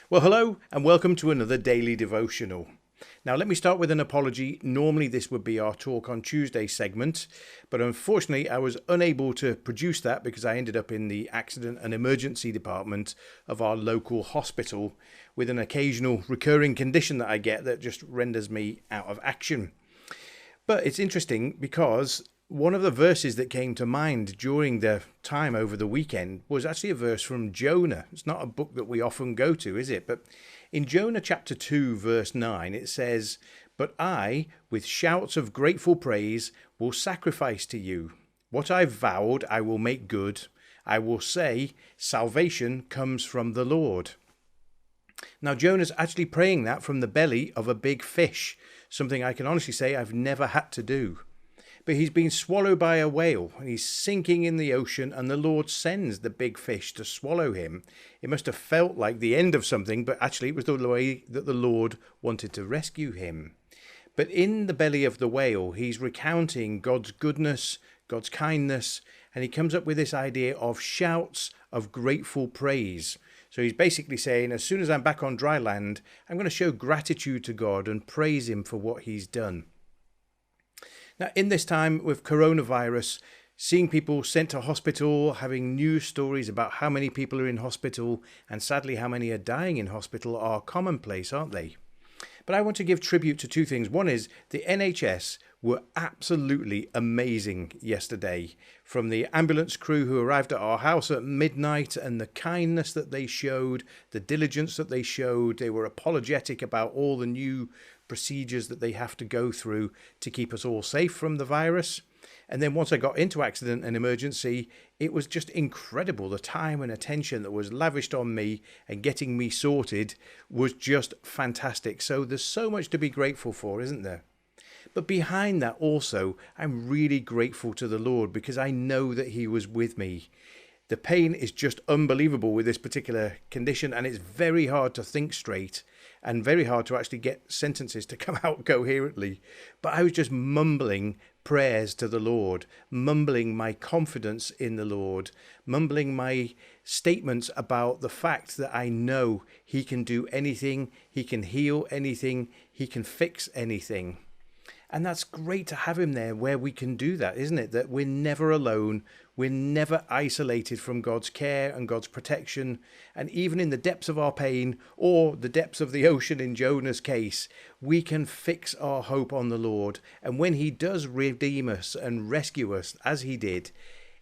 Well, hello and welcome to another daily devotional. Now, let me start with an apology. Normally, this would be our Talk on Tuesday segment, but unfortunately, I was unable to produce that because I ended up in the accident and emergency department of our local hospital with an occasional recurring condition that I get that just renders me out of action. But it's interesting because one of the verses that came to mind during the time over the weekend was actually a verse from Jonah. It's not a book that we often go to, is it? But in Jonah chapter 2, verse 9, it says, "But I, with shouts of grateful praise, will sacrifice to you. What I've vowed, I will make good. I will say, salvation comes from the Lord." Now, Jonah's actually praying that from the belly of a big fish, something I can honestly say I've never had to do. But he's been swallowed by a whale and he's sinking in the ocean, and the Lord sends the big fish to swallow him. It must have felt like the end of something, but actually it was the way that the Lord wanted to rescue him. But in the belly of the whale, he's recounting God's goodness, God's kindness, and he comes up with this idea of shouts of grateful praise. So he's basically saying, as soon as I'm back on dry land, I'm going to show gratitude to God and praise him for what he's done. Now, in this time with coronavirus, seeing people sent to hospital, having news stories about how many people are in hospital, and sadly how many are dying in hospital are commonplace, aren't they? But I want to give tribute to two things. One is the NHS were absolutely amazing yesterday. From the ambulance crew who arrived at our house at midnight and the kindness that they showed, the diligence that they showed, they were apologetic about all the new procedures that they have to go through to keep us all safe from the virus. And then once I got into accident and emergency, it was just incredible. The time and attention that was lavished on me and getting me sorted was just fantastic. So there's so much to be grateful for, isn't there? But behind that also, I'm really grateful to the Lord because I know that he was with me. The pain is just unbelievable with this particular condition, and it's very hard to think straight and very hard to actually get sentences to come out coherently. But I was just mumbling prayers to the Lord, mumbling my confidence in the Lord, mumbling my statements about the fact that I know he can do anything, he can heal anything, he can fix anything. And that's great to have him there where we can do that, isn't it? That we're never alone. We're never isolated from God's care and God's protection. And even in the depths of our pain, or the depths of the ocean in Jonah's case, we can fix our hope on the Lord. And when he does redeem us and rescue us, as he did,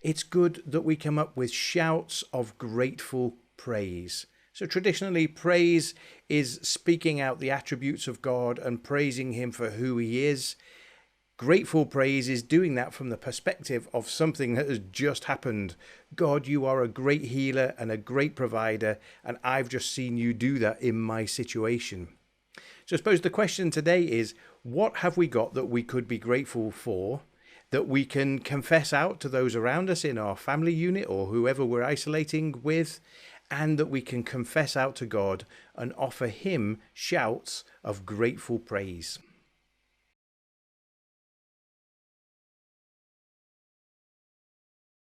it's good that we come up with shouts of grateful praise. So traditionally, praise is speaking out the attributes of God and praising him for who he is. Grateful praise is doing that from the perspective of something that has just happened. God, you are a great healer and a great provider, and I've just seen you do that in my situation. So I suppose the question today is, what have we got that we could be grateful for, that we can confess out to those around us in our family unit or whoever we're isolating with, and that we can confess out to God and offer him shouts of grateful praise?